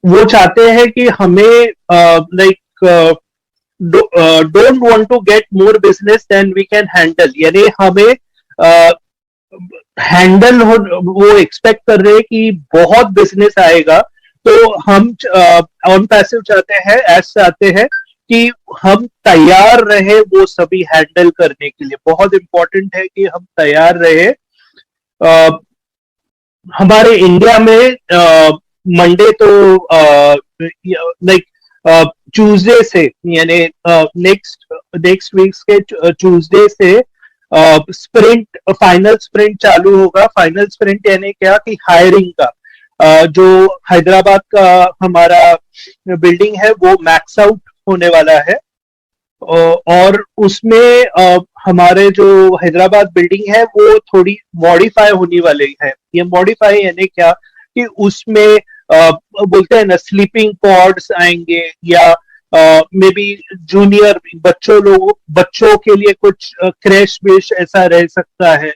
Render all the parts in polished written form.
वो चाहते हैं कि हमें like don't want to get more business than we can handle, यानी हमें हैंडल हो, वो एक्सपेक्ट कर रहे हैं कि बहुत बिजनेस आएगा। तो हम ऑन पैसिव चाहते हैं, एस चाहते हैं कि हम तैयार रहे वो सभी हैंडल करने के लिए। बहुत इंपॉर्टेंट है कि हम तैयार रहे। हमारे इंडिया में मंडे तो लाइक ट्यूसडे से, यानी नेक्स्ट नेक्स्ट वीक के ट्यूसडे से स्प्रिंट, फाइनल स्प्रिंट चालू होगा। फाइनल स्प्रिंट यानी क्या कि हायरिंग का जो हैदराबाद का हमारा बिल्डिंग है वो मैक्स आउट होने वाला है। और उसमें हमारे जो हैदराबाद बिल्डिंग है वो थोड़ी मॉडिफाई होने वाली है। ये मॉडिफाई यानी क्या कि उसमें बोलते हैं ना, स्लीपिंग पॉड्स आएंगे, या मे बी जूनियर बच्चों के लिए कुछ क्रैश बेश ऐसा रह सकता है।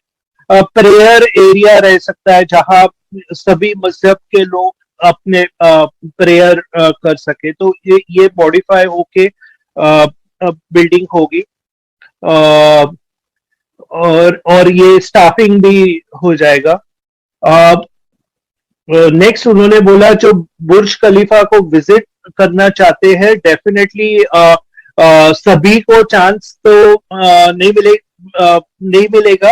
प्रेयर एरिया रह सकता है जहां सभी मजहब के लोग अपने प्रेयर कर सके। तो ये मॉडिफाई होके बिल्डिंग होगी। और ये स्टाफिंग भी हो जाएगा। नेक्स्ट उन्होंने बोला जो बुर्ज खलीफा को विजिट करना चाहते हैं, डेफिनेटली सभी को चांस तो नहीं मिलेगा,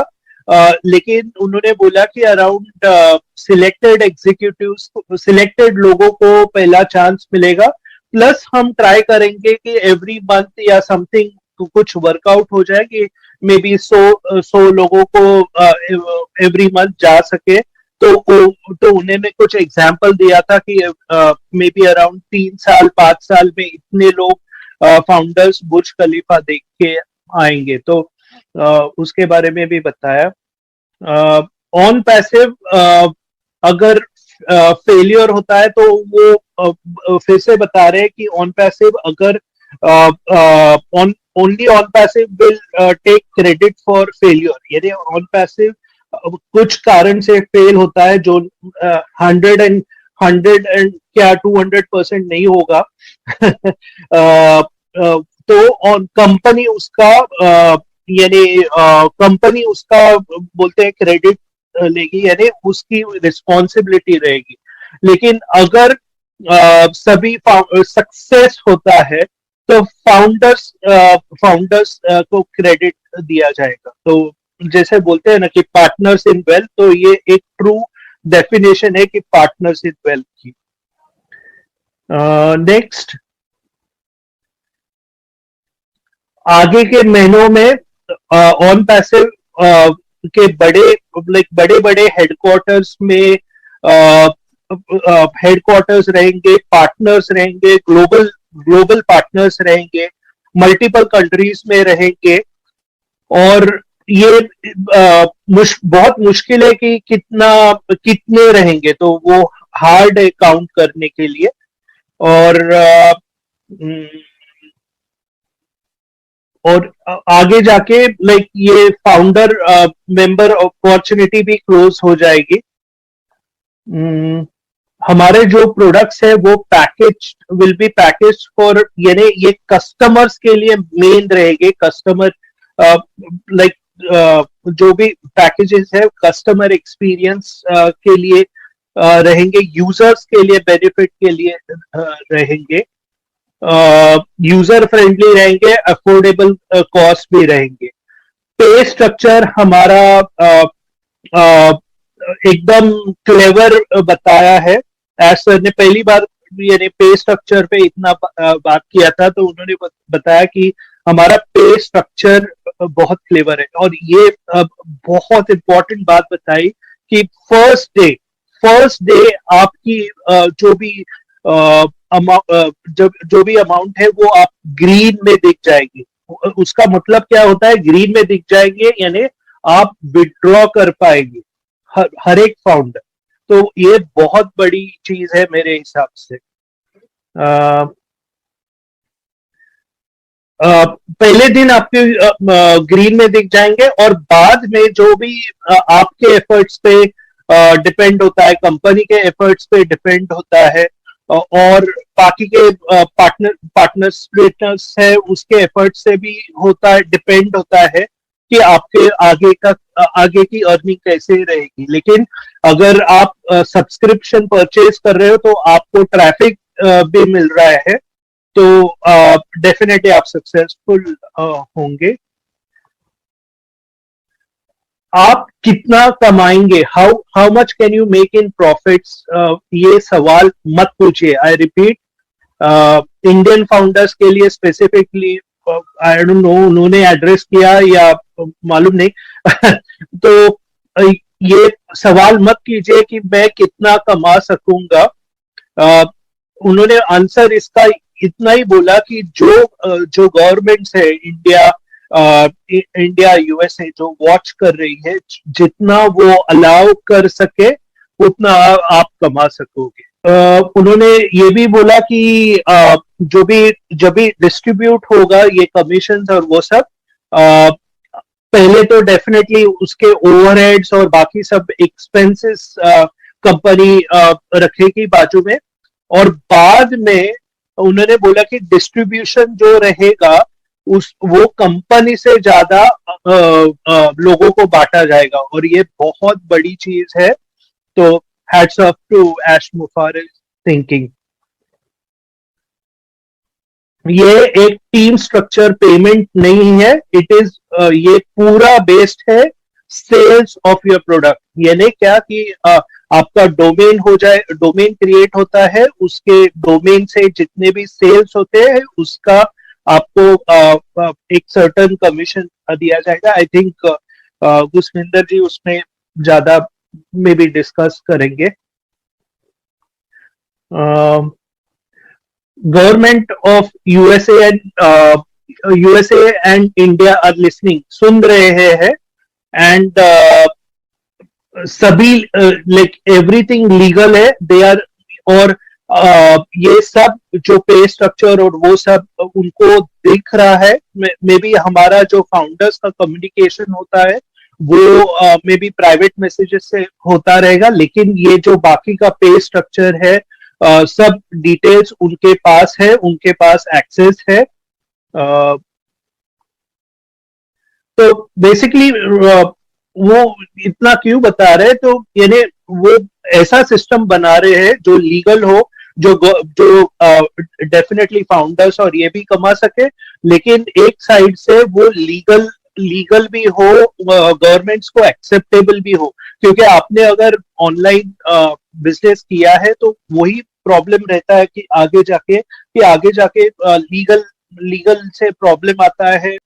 लेकिन उन्होंने बोला कि अराउंड सिलेक्टेड एग्जीक्यूटिव्स, सिलेक्टेड लोगों को पहला चांस मिलेगा। प्लस हम ट्राई करेंगे कि एवरी मंथ या समथिंग कुछ वर्कआउट हो जाए कि मे बी 100 लोगों को एवरी मंथ जा सके। तो उन्होंने कुछ एग्जाम्पल दिया था कि मे बी अराउंड 3 साल 5 साल में इतने लोग फाउंडर्स बुर्ज खलीफा देख के आएंगे। तो उसके बारे में भी बताया। ऑन पैसिव अगर फेलियर होता है तो वो फिर से बता रहे हैं कि ऑन पैसिव अगर only on passive will take credit for failure, यानी ऑन पैसिव कुछ कारण से फेल होता है जो 100 एंड क्या 200% नहीं होगा। तो ऑन कंपनी उसका यानी कंपनी उसका बोलते हैं क्रेडिट लेगी, यानी उसकी रिस्पॉन्सिबिलिटी रहेगी। लेकिन अगर सभी सक्सेस होता है तो फाउंडर्स को क्रेडिट दिया जाएगा। तो जैसे बोलते हैं ना कि पार्टनर्स इन वेल्थ, तो ये एक ट्रू डेफिनेशन है कि पार्टनर्स इन वेल्थ की। नेक्स्ट, आगे के महीनों में ऑन पैसिव के बड़े बड़े हेडक्वार्टर्स में हेडक्वार्टर्स रहेंगे, पार्टनर्स रहेंगे, ग्लोबल पार्टनर्स रहेंगे, मल्टीपल कंट्रीज में रहेंगे। और ये बहुत मुश्किल है कि कितने रहेंगे, तो वो हार्ड है काउंट करने के लिए। और आगे जाके लाइक ये फाउंडर मेंबर अपॉर्चुनिटी भी क्लोज हो जाएगी। हमारे जो प्रोडक्ट्स है वो package will be package for, यानी ये कस्टमर्स के लिए मेन रहेंगे। कस्टमर लाइक जो भी पैकेजेस है कस्टमर एक्सपीरियंस के लिए रहेंगे, यूजर्स के लिए बेनिफिट के लिए रहेंगे, यूजर फ्रेंडली रहेंगे, अफोर्डेबल कॉस्ट भी रहेंगे। पे स्ट्रक्चर हमारा एकदम क्लेवर बताया है। एज सर ने पहली बार यानी पे स्ट्रक्चर पे इतना बात किया था, तो उन्होंने बताया कि हमारा पे स्ट्रक्चर बहुत क्लेवर है। और ये बहुत इंपॉर्टेंट बात बताई कि फर्स्ट डे आपकी जो भी अमाउंट है वो आप ग्रीन में दिख जाएगी। उसका मतलब क्या होता है, ग्रीन में दिख जाएंगे यानी आप विड्रॉ कर पाएंगे हर एक फाउंडर। तो ये बहुत बड़ी चीज है मेरे हिसाब से। पहले दिन आपके ग्रीन में दिख जाएंगे, और बाद में जो भी आपके एफर्ट्स पे डिपेंड होता है, कंपनी के एफर्ट्स पे डिपेंड होता है, और बाकी के पार्टनर्स है उसके एफर्ट से भी होता है, डिपेंड होता है कि आपके आगे की अर्निंग कैसे रहेगी। लेकिन अगर आप सब्सक्रिप्शन परचेज कर रहे हो तो आपको ट्रैफिक भी मिल रहा है, तो डेफिनेटली आप सक्सेसफुल होंगे। आप कितना कमाएंगे, how how much can you make in profits, ये सवाल मत पूछिए। आई रिपीट, इंडियन फाउंडर्स के लिए स्पेसिफिकली आई डोंट नो उन्होंने एड्रेस किया या मालूम नहीं तो ये सवाल मत कीजिए कि मैं कितना कमा सकूंगा। उन्होंने आंसर इसका इतना ही बोला कि जो गवर्नमेंट्स है इंडिया यूएसए जो वॉच कर रही है, जितना वो अलाउ कर सके उतना आप कमा सकोगे। उन्होंने ये भी बोला कि जो भी जब भी डिस्ट्रीब्यूट होगा ये कमीशन और वो सब, पहले तो डेफिनेटली उसके ओवरहेड्स और बाकी सब एक्सपेंसेस कंपनी रखेगी बाजू में, और बाद में उन्होंने बोला कि डिस्ट्रीब्यूशन जो रहेगा वो कंपनी से ज्यादा लोगों को बांटा जाएगा, और ये बहुत बड़ी चीज है। तो हैट्स ऑफ टू एश मुफारिस थिंकिंग। ये एक टीम स्ट्रक्चर पेमेंट नहीं है, इट इज ये पूरा बेस्ड है सेल्स ऑफ योर प्रोडक्ट। यानी क्या कि आपका डोमेन हो जाए, डोमेन क्रिएट होता है, उसके डोमेन से जितने भी सेल्स होते हैं उसका आपको एक सर्टन कमीशन दिया जाएगा। आई थिंक गुसविंदर जी उसमें ज्यादा में भी डिस्कस करेंगे। Government of USA and India are listening, सुन रहे हैं, एंड सभी लाइक एवरीथिंग लीगल है दे आर, और ये सब जो पे स्ट्रक्चर और वो सब उनको दिख रहा है। मे बी हमारा जो फाउंडर्स का कम्युनिकेशन होता है वो मे बी प्राइवेट मैसेजेस से होता रहेगा, लेकिन ये जो बाकी का पे स्ट्रक्चर है सब डिटेल्स उनके पास है, उनके पास एक्सेस है। तो बेसिकली वो इतना क्यों बता रहे, तो यानी वो ऐसा सिस्टम बना रहे हैं जो लीगल हो, जो डेफिनेटली फाउंडर्स और ये भी कमा सके, लेकिन एक साइड से वो लीगल भी हो, गवर्नमेंट्स को एक्सेप्टेबल भी हो। क्योंकि आपने अगर ऑनलाइन बिजनेस किया है तो वही प्रॉब्लम रहता है कि आगे जाके लीगल से प्रॉब्लम आता है,